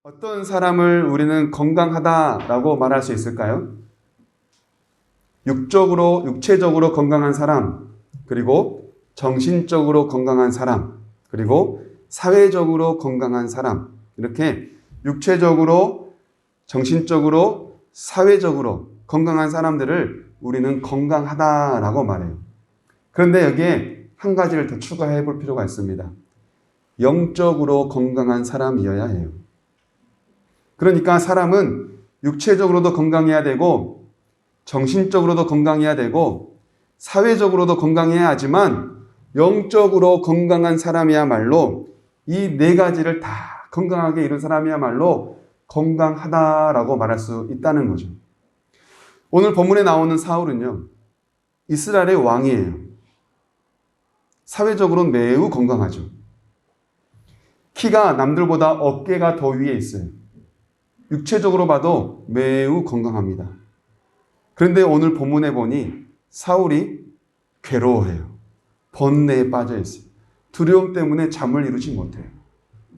어떤 사람을 우리는 건강하다라고 말할 수 있을까요? 육체적으로 건강한 사람, 그리고 정신적으로 건강한 사람, 그리고 사회적으로 건강한 사람, 이렇게 육체적으로, 정신적으로, 사회적으로 건강한 사람들을 우리는 건강하다라고 말해요. 그런데 여기에 한 가지를 더 추가해 볼 필요가 있습니다. 영적으로 건강한 사람이어야 해요. 그러니까 사람은 육체적으로도 건강해야 되고 정신적으로도 건강해야 되고 사회적으로도 건강해야 하지만 영적으로 건강한 사람이야말로 이 네 가지를 다 건강하게 이룬 사람이야말로 건강하다라고 말할 수 있다는 거죠. 오늘 본문에 나오는 사울은요, 이스라엘의 왕이에요. 사회적으로는 매우 건강하죠. 키가 남들보다 어깨가 더 위에 있어요. 육체적으로 봐도 매우 건강합니다. 그런데 오늘 본문에 보니 사울이 괴로워해요. 번뇌에 빠져 있어요. 두려움 때문에 잠을 이루지 못해요.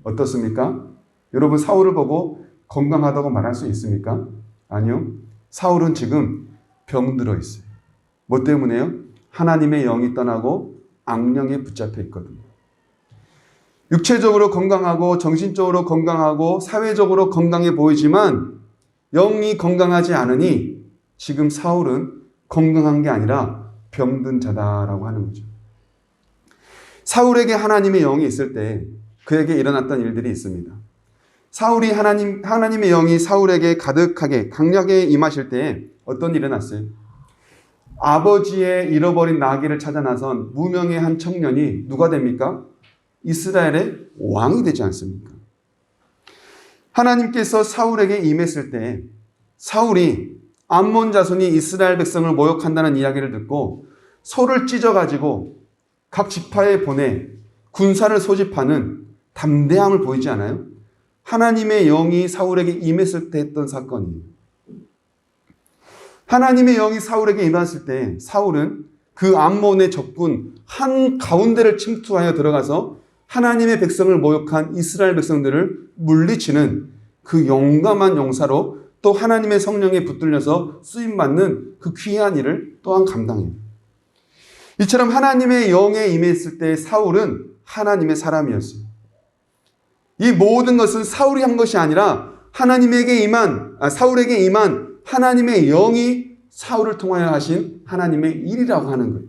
어떻습니까? 여러분, 사울을 보고 건강하다고 말할 수 있습니까? 아니요. 사울은 지금 병들어 있어요. 뭐 때문에요? 하나님의 영이 떠나고 악령에 붙잡혀 있거든요. 육체적으로 건강하고 정신적으로 건강하고 사회적으로 건강해 보이지만 영이 건강하지 않으니 지금 사울은 건강한 게 아니라 병든 자다라고 하는 거죠. 사울에게 하나님의 영이 있을 때 그에게 일어났던 일들이 있습니다. 사울이 하나님의 영이 사울에게 가득하게 강력하게 임하실 때 어떤 일이 났어요? 아버지의 잃어버린 나귀를 찾아 나선 무명의 한 청년이 누가 됩니까? 이스라엘의 왕이 되지 않습니까? 하나님께서 사울에게 임했을 때 사울이 암몬 자손이 이스라엘 백성을 모욕한다는 이야기를 듣고 소를 찢어가지고 각 지파에 보내 군사를 소집하는 담대함을 보이지 않아요? 하나님의 영이 사울에게 임했을 때 했던 사건이에요. 하나님의 영이 사울에게 임했을 때 사울은 그 암몬의 적군 한 가운데를 침투하여 들어가서 하나님의 백성을 모욕한 이스라엘 백성들을 물리치는 그 용감한 용사로 또 하나님의 성령에 붙들려서 쓰임받는 그 귀한 일을 또한 감당해요. 이처럼 하나님의 영에 임했을 때 사울은 하나님의 사람이었어요. 이 모든 것은 사울이 한 것이 아니라 사울에게 임한 하나님의 영이 사울을 통하여 하신 하나님의 일이라고 하는 거예요.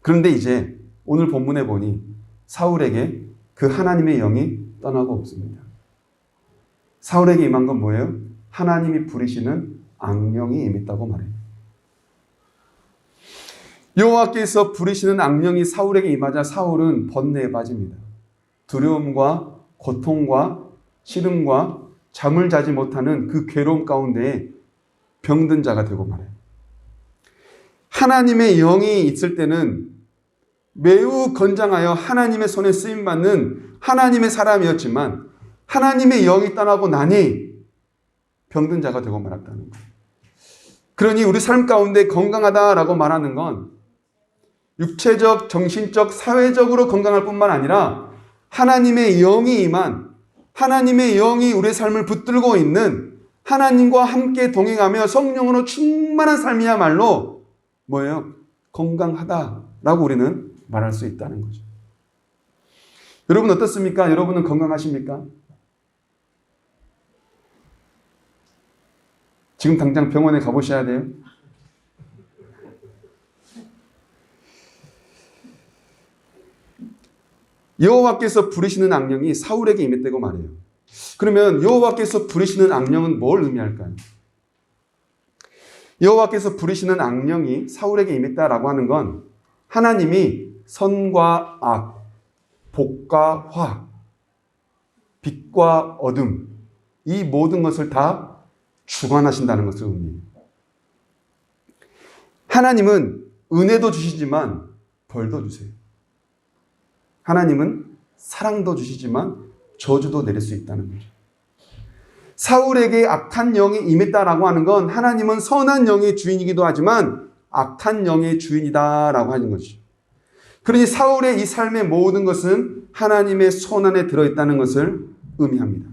그런데 이제 오늘 본문에 보니 사울에게 그 하나님의 영이 떠나고 없습니다. 사울에게 임한 건 뭐예요? 하나님이 부리시는 악령이 임했다고 말해요. 여호와께서 부리시는 악령이 사울에게 임하자 사울은 번뇌에 빠집니다. 두려움과 고통과 시름과 잠을 자지 못하는 그 괴로움 가운데에 병든 자가 되고 말해요. 하나님의 영이 있을 때는 매우 건장하여 하나님의 손에 쓰임받는 하나님의 사람이었지만 하나님의 영이 떠나고 나니 병든 자가 되고 말았다는 거예요. 그러니 우리 삶 가운데 건강하다라고 말하는 건 육체적, 정신적, 사회적으로 건강할 뿐만 아니라 하나님의 영이 임한 하나님의 영이 우리의 삶을 붙들고 있는 하나님과 함께 동행하며 성령으로 충만한 삶이야말로 뭐예요? 건강하다라고 우리는 말할 수 있다는 거죠. 여러분 어떻습니까? 여러분은 건강하십니까? 지금 당장 병원에 가보셔야 돼요. 여호와께서 부리시는 악령이 사울에게 임했다고 말해요. 그러면 여호와께서 부리시는 악령은 뭘 의미할까요? 여호와께서 부리시는 악령이 사울에게 임했다라고 하는 건 하나님이 선과 악, 복과 화, 빛과 어둠, 이 모든 것을 다 주관하신다는 것을 의미해요. 하나님은 은혜도 주시지만 벌도 주세요. 하나님은 사랑도 주시지만 저주도 내릴 수 있다는 거죠. 사울에게 악한 영이 임했다라고 하는 건 하나님은 선한 영의 주인이기도 하지만 악한 영의 주인이다라고 하는 것이죠. 그러니 사울의 이 삶의 모든 것은 하나님의 손 안에 들어있다는 것을 의미합니다.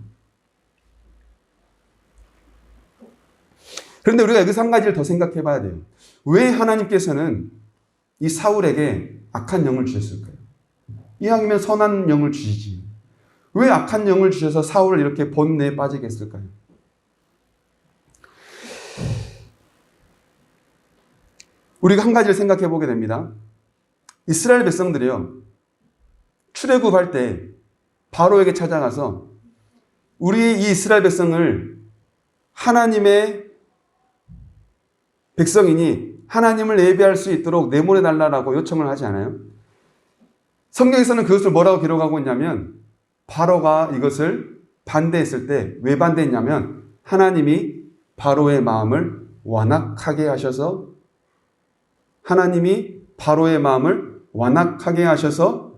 그런데 우리가 여기서 한 가지를 더 생각해 봐야 돼요. 왜 하나님께서는 이 사울에게 악한 영을 주셨을까요? 이왕이면 선한 영을 주시지. 왜 악한 영을 주셔서 사울을 이렇게 번뇌에 빠지게 했을까요? 우리가 한 가지를 생각해 보게 됩니다. 이스라엘 백성들이요, 출애굽할 때 바로에게 찾아가서 우리 이 이스라엘 백성을 하나님의 백성이니 하나님을 예배할 수 있도록 내보내 달라고 요청을 하지 않아요? 성경에서는 그것을 뭐라고 기록하고 있냐면, 바로가 이것을 반대했을 때 왜 반대했냐면 하나님이 바로의 마음을 완악하게 하셔서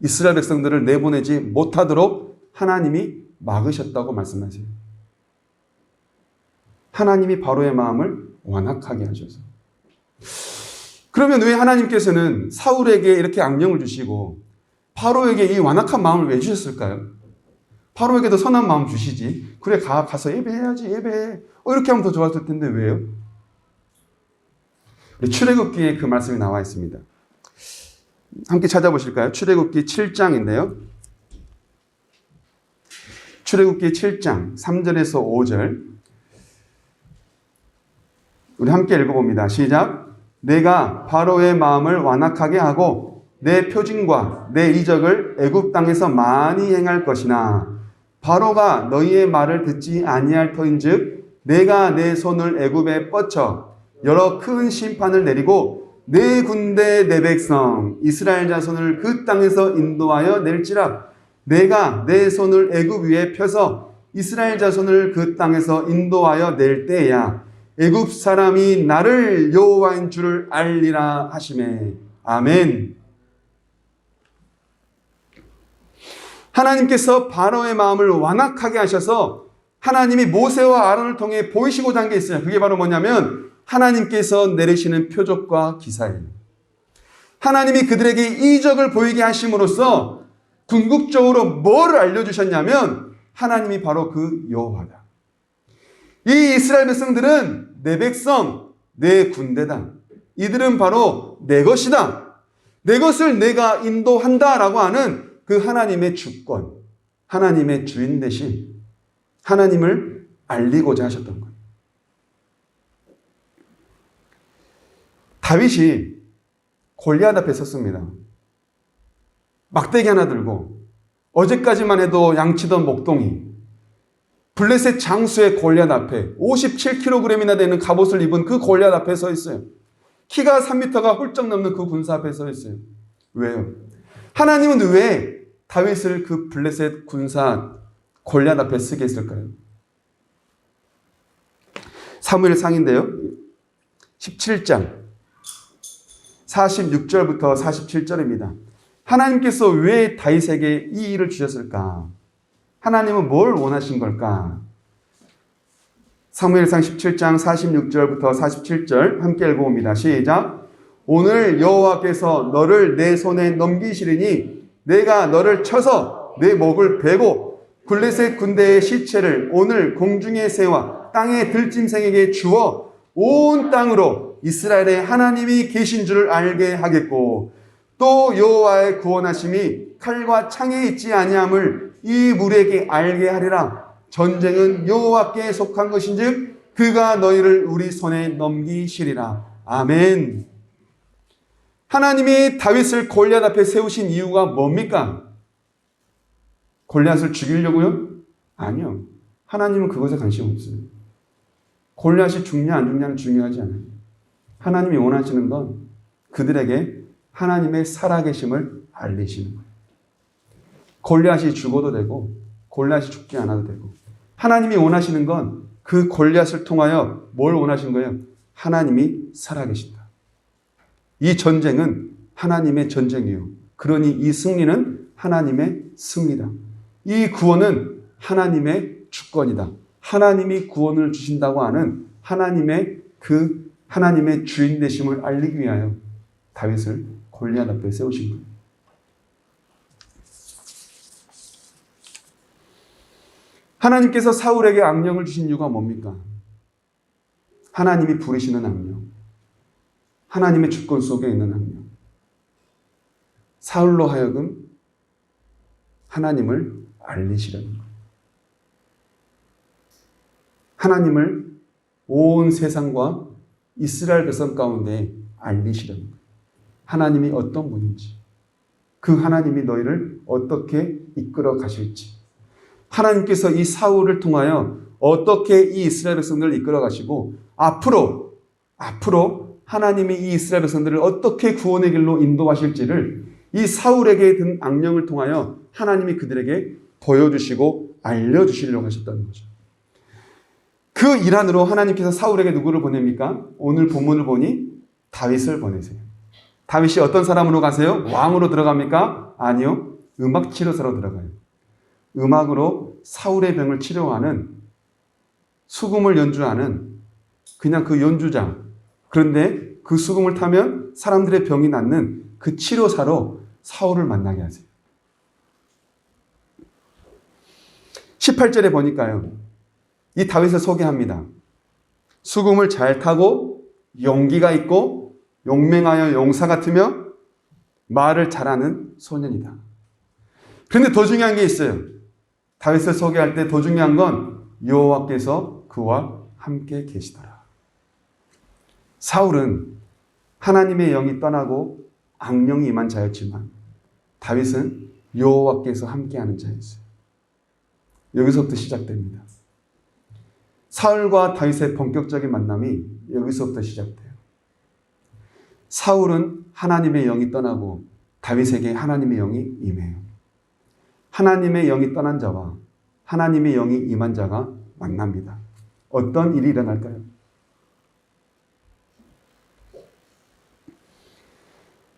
이스라엘 백성들을 내보내지 못하도록 하나님이 막으셨다고 말씀하세요. 하나님이 바로의 마음을 완악하게 하셔서. 그러면 왜 하나님께서는 사울에게 이렇게 악령을 주시고 바로에게 이 완악한 마음을 왜 주셨을까요? 바로에게도 선한 마음 주시지. 그래, 가서 예배해야지, 예배해. 이렇게 하면 더 좋았을 텐데 왜요? 우리 출애굽기에 그 말씀이 나와 있습니다. 함께 찾아보실까요? 출애굽기 7장인데요. 출애굽기 7장 3절에서 5절. 우리 함께 읽어봅니다. 시작. 내가 바로의 마음을 완악하게 하고 내 표징과 내 이적을 애굽 땅에서 많이 행할 것이나 바로가 너희의 말을 듣지 아니할 터인즉 내가 내 손을 애굽에 뻗쳐 여러 큰 심판을 내리고 내 군대 내 백성 이스라엘 자손을 그 땅에서 인도하여 낼지라. 내가 내 손을 애굽 위에 펴서 이스라엘 자손을 그 땅에서 인도하여 낼 때야 애굽 사람이 나를 여호와인 줄을 알리라 하시매. 아멘. 하나님께서 바로의 마음을 완악하게 하셔서 하나님이 모세와 아론을 통해 보이시고자 한 게 있어요. 그게 바로 뭐냐면 하나님께서 내리시는 표적과 기사예요. 하나님이 그들에게 이적을 보이게 하심으로써 궁극적으로 뭐를 알려주셨냐면 하나님이 바로 그 여호와다. 이 이스라엘 백성들은 내 백성, 내 군대다. 이들은 바로 내 것이다. 내 것을 내가 인도한다라고 하는 그 하나님의 주권, 하나님의 주인 대신 하나님을 알리고자 하셨던 거예요. 다윗이 골리앗 앞에 섰습니다. 막대기 하나 들고 어제까지만 해도 양치던 목동이 블레셋 장수의 골리앗 앞에 57kg이나 되는 갑옷을 입은 그 골리앗 앞에 서 있어요. 키가 3m가 훌쩍 넘는 그 군사 앞에 서 있어요. 왜요? 하나님은 왜 다윗을 그 블레셋 군사 골리앗 앞에 쓰게 했을까요? 사무엘상인데요. 17장 46절부터 47절입니다. 하나님께서 왜 다윗에게 이 일을 주셨을까? 하나님은 뭘 원하신 걸까? 사무엘상 17장 46절부터 47절 함께 읽어봅니다. 시작. 오늘 여호와께서 너를 내 손에 넘기시리니 내가 너를 쳐서 내 목을 베고 블레셋 군대의 시체를 오늘 공중의 새와 땅의 들짐승에게 주어 온 땅으로 이스라엘의 하나님이 계신 줄을 알게 하겠고 또 여호와의 구원하심이 칼과 창에 있지 아니함을 이 무리에게 알게 하리라. 전쟁은 여호와께 속한 것인즉 그가 너희를 우리 손에 넘기시리라. 아멘. 하나님이 다윗을 골리앗 앞에 세우신 이유가 뭡니까? 골리앗을 죽이려고요? 아니요. 하나님은 그것에 관심 없어요. 골리앗이 죽냐 안 죽냐는 중요하지 않아요. 하나님이 원하시는 건 그들에게 하나님의 살아계심을 알리시는 거예요. 골리앗이 죽어도 되고 골리앗이 죽지 않아도 되고 하나님이 원하시는 건 그 골리앗을 통하여 뭘 원하신 거예요? 하나님이 살아계신다. 이 전쟁은 하나님의 전쟁이에요. 그러니 이 승리는 하나님의 승리다. 이 구원은 하나님의 주권이다. 하나님이 구원을 주신다고 하는 하나님의 주인 되심을 알리기 위하여 다윗을 골리앗 앞에 세우신 거예요. 하나님께서 사울에게 악령을 주신 이유가 뭡니까? 하나님이 부르시는 악령, 하나님의 주권 속에 있는 악령, 사울로 하여금 하나님을 알리시려는 거예요. 하나님을 온 세상과 이스라엘 백성 가운데 알리시려는 거예요. 하나님이 어떤 분인지, 그 하나님이 너희를 어떻게 이끌어 가실지, 하나님께서 이 사울을 통하여 어떻게 이 이스라엘 백성들을 이끌어 가시고 앞으로 하나님이 이 이스라엘 백성들을 어떻게 구원의 길로 인도하실지를 이 사울에게 든 악령을 통하여 하나님이 그들에게 보여주시고 알려주시려고 하셨다는 거죠. 그 일환으로 하나님께서 사울에게 누구를 보냅니까? 오늘 본문을 보니 다윗을 보내세요. 다윗이 어떤 사람으로 가세요? 왕으로 들어갑니까? 아니요. 음악 치료사로 들어가요. 음악으로 사울의 병을 치료하는, 수금을 연주하는 그냥 그 연주자. 그런데 그 수금을 타면 사람들의 병이 낫는 그 치료사로 사울을 만나게 하세요. 18절에 보니까요, 이 다윗을 소개합니다. 수금을 잘 타고 용기가 있고 용맹하여 용사 같으며 말을 잘하는 소년이다. 그런데 더 중요한 게 있어요. 다윗을 소개할 때 더 중요한 건 여호와께서 그와 함께 계시더라. 사울은 하나님의 영이 떠나고 악령이 임한 자였지만 다윗은 여호와께서 함께하는 자였어요. 여기서부터 시작됩니다. 사울과 다윗의 본격적인 만남이 여기서부터 시작돼요. 사울은 하나님의 영이 떠나고 다윗에게 하나님의 영이 임해요. 하나님의 영이 떠난 자와 하나님의 영이 임한 자가 만납니다. 어떤 일이 일어날까요?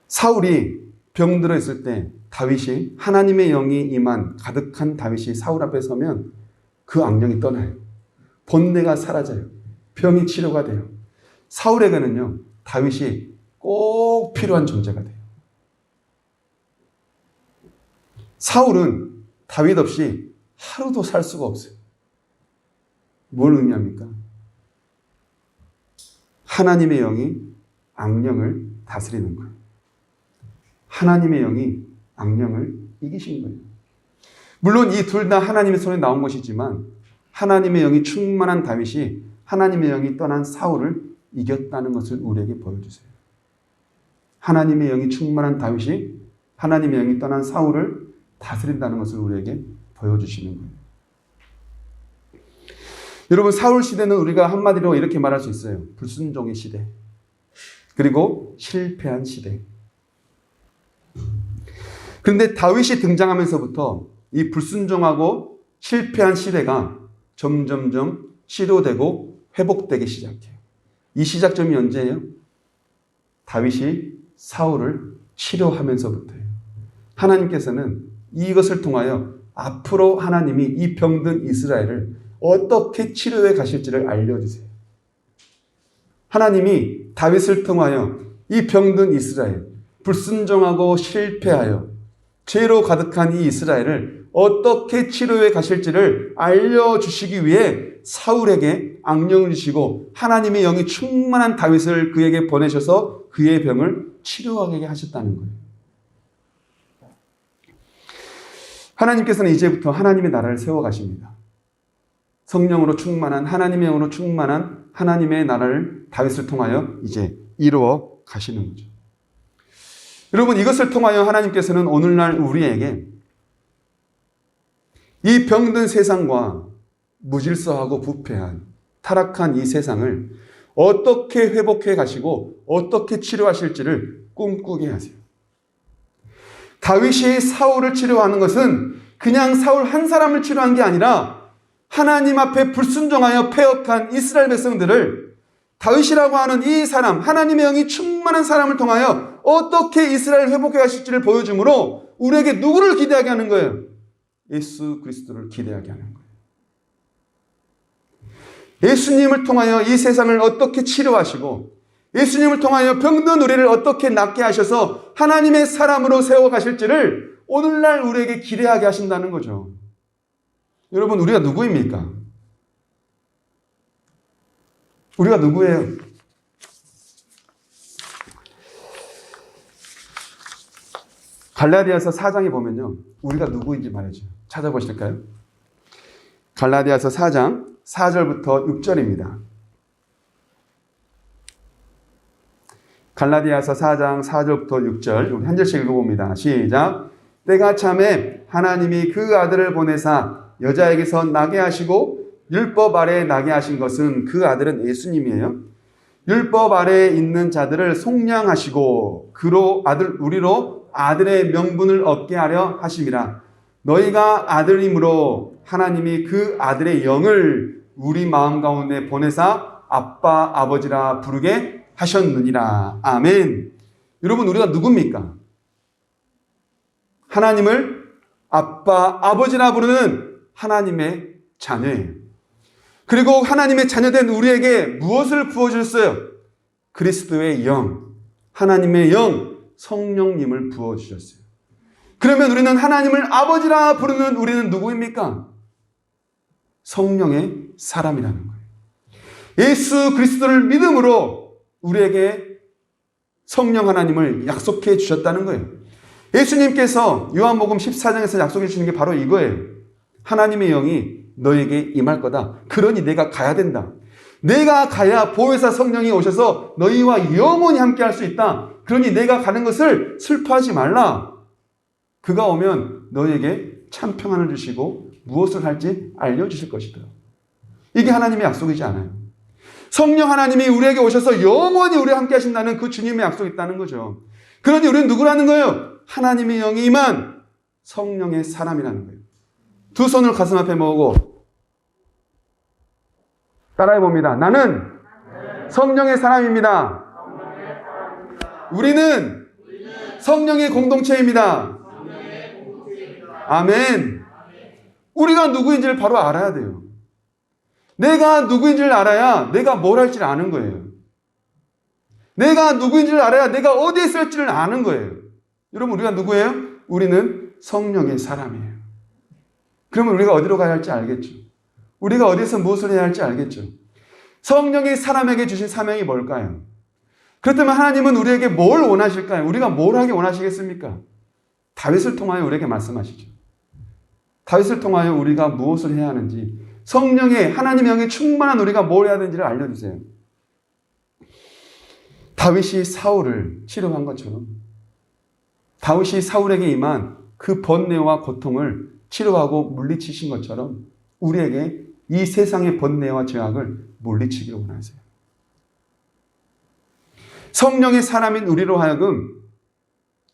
사울이 병들어 있을 때 다윗이, 하나님의 영이 임한 가득한 다윗이 사울 앞에 서면 그 악령이 떠나요. 본내가 사라져요. 병이 치료가 돼요. 사울에게는요, 다윗이 꼭 필요한 존재가 돼요. 사울은 다윗 없이 하루도 살 수가 없어요. 뭘 의미합니까? 하나님의 영이 악령을 다스리는 거예요. 하나님의 영이 악령을 이기신 거예요. 물론 이 둘 다 하나님의 손에 나온 것이지만 하나님의 영이 충만한 다윗이 하나님의 영이 떠난 사울을 이겼다는 것을 우리에게 보여주세요. 하나님의 영이 충만한 다윗이 하나님의 영이 떠난 사울을 다스린다는 것을 우리에게 보여주시는 거예요. 여러분, 사울 시대는 우리가 한마디로 이렇게 말할 수 있어요. 불순종의 시대, 그리고 실패한 시대. 그런데 다윗이 등장하면서부터 이 불순종하고 실패한 시대가 점점점 치료되고 회복되기 시작해요. 이 시작점이 언제예요? 다윗이 사울을 치료하면서부터예요. 하나님께서는 이것을 통하여 앞으로 하나님이 이 병든 이스라엘을 어떻게 치료해 가실지를 알려주세요. 하나님이 다윗을 통하여 이 병든 이스라엘, 불순종하고 실패하여 죄로 가득한 이 이스라엘을 어떻게 치료해 가실지를 알려주시기 위해 사울에게 악령을 주시고 하나님의 영이 충만한 다윗을 그에게 보내셔서 그의 병을 치료하게 하셨다는 거예요. 하나님께서는 이제부터 하나님의 나라를 세워가십니다. 성령으로 충만한, 하나님의 영으로 충만한 하나님의 나라를 다윗을 통하여 이제 이루어 가시는 거죠. 여러분, 이것을 통하여 하나님께서는 오늘날 우리에게 이 병든 세상과 무질서하고 부패한 타락한 이 세상을 어떻게 회복해 가시고 어떻게 치료하실지를 꿈꾸게 하세요. 다윗이 사울을 치료하는 것은 그냥 사울 한 사람을 치료한 게 아니라 하나님 앞에 불순종하여 패역한 이스라엘 백성들을 다윗이라고 하는 이 사람, 하나님의 영이 충만한 사람을 통하여 어떻게 이스라엘을 회복해 가실지를 보여주므로 우리에게 누구를 기대하게 하는 거예요? 예수 그리스도를 기대하게 하는 거예요. 예수님을 통하여 이 세상을 어떻게 치료하시고 예수님을 통하여 병든 우리를 어떻게 낫게 하셔서 하나님의 사람으로 세워가실지를 오늘날 우리에게 기대하게 하신다는 거죠. 여러분, 우리가 누구입니까? 우리가 누구예요? 갈라디아서 4장에 보면요. 우리가 누구인지 말해줘요. 찾아보실까요? 갈라디아서 4장 4절부터 6절입니다. 갈라디아서 4장 4절부터 6절 우리 한 절씩 읽어봅니다. 시작. 때가 참에 하나님이 그 아들을 보내사 여자에게서 나게 하시고 율법 아래에 나게 하신 것은 그 아들은 예수님이에요. 율법 아래에 있는 자들을 속량하시고 우리로 아들의 명분을 얻게 하려 하심이라. 너희가 아들임으로 하나님이 그 아들의 영을 우리 마음 가운데 보내사 아빠 아버지라 부르게 하셨느니라. 아멘. 여러분, 우리가 누굽니까? 하나님을 아빠 아버지라 부르는 하나님의 자녀예요. 그리고 하나님의 자녀된 우리에게 무엇을 부어주셨어요? 그리스도의 영, 하나님의 영, 성령님을 부어주셨어요. 그러면 우리는 하나님을 아버지라 부르는 우리는 누구입니까? 성령의 사람이라는 거예요. 예수 그리스도를 믿음으로 우리에게 성령 하나님을 약속해 주셨다는 거예요. 예수님께서 요한복음 14장에서 약속해 주시는 게 바로 이거예요. 하나님의 영이 너에게 임할 거다. 그러니 내가 가야 된다. 내가 가야 보혜사 성령이 오셔서 너희와 영원히 함께 할 수 있다. 그러니 내가 가는 것을 슬퍼하지 말라. 그가 오면 너희에게 참 평안을 주시고 무엇을 할지 알려주실 것이다. 이게 하나님의 약속이지 않아요. 성령 하나님이 우리에게 오셔서 영원히 우리와 함께 하신다는 그 주님의 약속이 있다는 거죠. 그러니 우리는 누구라는 거예요? 하나님의 영이 임한 성령의 사람이라는 거예요. 두 손을 가슴 앞에 모으고 따라해 봅니다. 나는 성령의 사람입니다. 우리는 성령의 공동체입니다. 아멘. 우리가 누구인지를 바로 알아야 돼요. 내가 누구인지를 알아야 내가 뭘 할지를 아는 거예요. 내가 누구인지를 알아야 내가 어디에 있을지를 아는 거예요. 여러분, 우리가 누구예요? 우리는 성령의 사람이에요. 그러면 우리가 어디로 가야 할지 알겠죠. 우리가 어디서 무엇을 해야 할지 알겠죠. 성령의 사람에게 주신 사명이 뭘까요? 그렇다면 하나님은 우리에게 뭘 원하실까요? 우리가 뭘 하기 원하시겠습니까? 다윗을 통하여 우리에게 말씀하시죠. 다윗을 통하여 우리가 무엇을 해야 하는지, 성령의 하나님의 영에 충만한 우리가 뭘 해야 되는지를 알려주세요. 다윗이 사울을 치료한 것처럼 다윗이 사울에게 임한 그 번뇌와 고통을 치료하고 물리치신 것처럼 우리에게 이 세상의 번뇌와 죄악을 물리치기를 원하세요. 성령의 사람인 우리로 하여금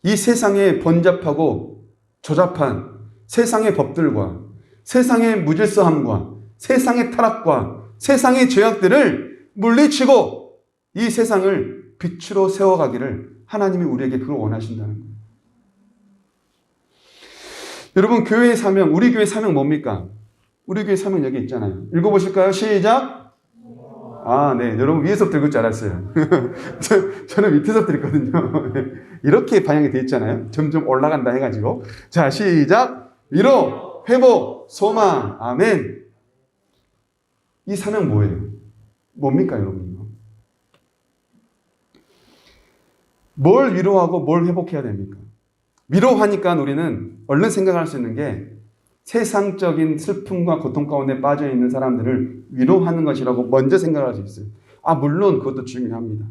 이 세상의 번잡하고 조잡한 세상의 법들과 세상의 무질서함과 세상의 타락과 세상의 죄악들을 물리치고 이 세상을 빛으로 세워가기를 하나님이 우리에게 그걸 원하신다는 거예요. 여러분, 교회의 사명, 우리 교회의 사명 뭡니까? 우리 교회 사명 여기 있잖아요. 읽어보실까요? 시작. 네. 여러분 위에서부터 읽을 줄 알았어요. 저는 밑에서부터 읽거든요. 이렇게 방향이 돼 있잖아요. 점점 올라간다 해가지고. 자, 시작. 위로, 회복, 소망. 아멘. 이 사명 뭐예요? 뭡니까, 여러분? 뭘 위로하고 뭘 회복해야 됩니까? 위로하니까 우리는 얼른 생각할 수 있는 게 세상적인 슬픔과 고통 가운데 빠져 있는 사람들을 위로하는 것이라고 먼저 생각할 수 있어요. 물론 그것도 중요합니다.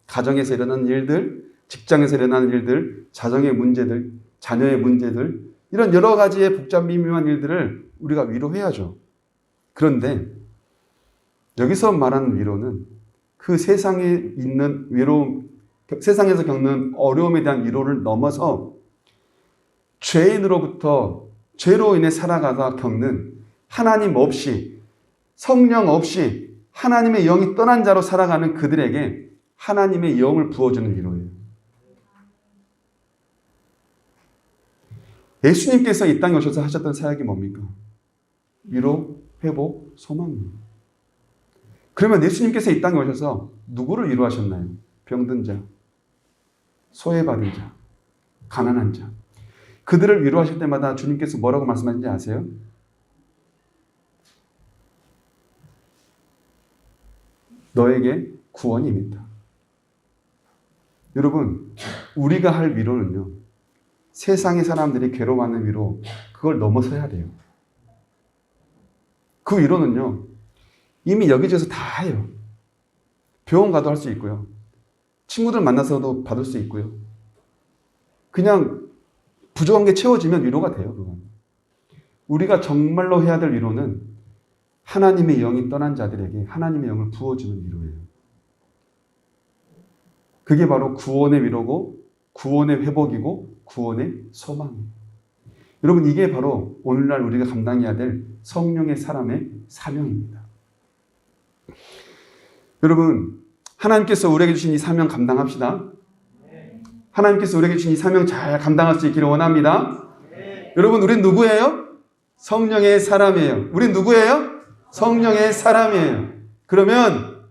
가정에서 일어나는 일들, 직장에서 일어나는 일들, 자정의 문제들, 자녀의 문제들, 이런 여러 가지의 복잡 미묘한 일들을 우리가 위로해야죠. 그런데 여기서 말하는 위로는 그 세상에 있는 외로움, 세상에서 겪는 어려움에 대한 위로를 넘어서 죄인으로부터 죄로 인해 살아가다 겪는 하나님 없이, 성령 없이 하나님의 영이 떠난 자로 살아가는 그들에게 하나님의 영을 부어주는 위로예요. 예수님께서 이 땅에 오셔서 하셨던 사역이 뭡니까? 위로, 회복, 소망입니다. 그러면 예수님께서 이 땅에 오셔서 누구를 위로하셨나요? 병든 자, 소외받은 자, 가난한 자. 그들을 위로하실 때마다 주님께서 뭐라고 말씀하신지 아세요? 너에게 구원이 임했다. 여러분, 우리가 할 위로는요, 세상의 사람들이 괴로워하는 위로, 그걸 넘어서야 돼요. 그 위로는요, 이미 여기저기서 다 해요. 병원 가도 할 수 있고요. 친구들 만나서도 받을 수 있고요. 그냥 부족한 게 채워지면 위로가 돼요, 그건. 우리가 정말로 해야 될 위로는 하나님의 영이 떠난 자들에게 하나님의 영을 부어주는 위로예요. 그게 바로 구원의 위로고, 구원의 회복이고, 구원의 소망이에요. 여러분, 이게 바로 오늘날 우리가 감당해야 될 성령의 사람의 사명입니다. 여러분, 하나님께서 우리에게 주신 이 사명 감당합시다. 하나님께서 우리에게 주신 이 사명 잘 감당할 수 있기를 원합니다. 여러분, 우린 누구예요? 성령의 사람이에요. 우린 누구예요? 성령의 사람이에요. 그러면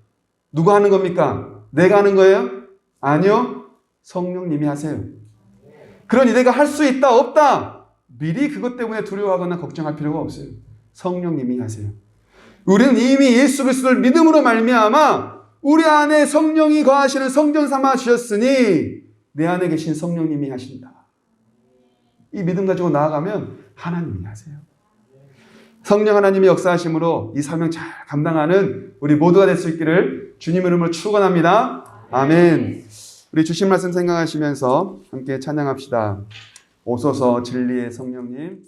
누가 하는 겁니까? 내가 하는 거예요? 아니요. 성령님이 하세요. 그러니 내가 할 수 있다, 없다. 미리 그것 때문에 두려워하거나 걱정할 필요가 없어요. 성령님이 하세요. 우리는 이미 예수 그리스도를 믿음으로 말미암아 우리 안에 성령이 거하시는 성전 삼아 주셨으니 내 안에 계신 성령님이 하신다. 이 믿음 가지고 나아가면 하나님이 하세요. 성령 하나님의 역사하심으로 이 사명 잘 감당하는 우리 모두가 될 수 있기를 주님의 이름으로 축원합니다. 아멘. 우리 주신 말씀 생각하시면서 함께 찬양합시다. 오소서 진리의 성령님.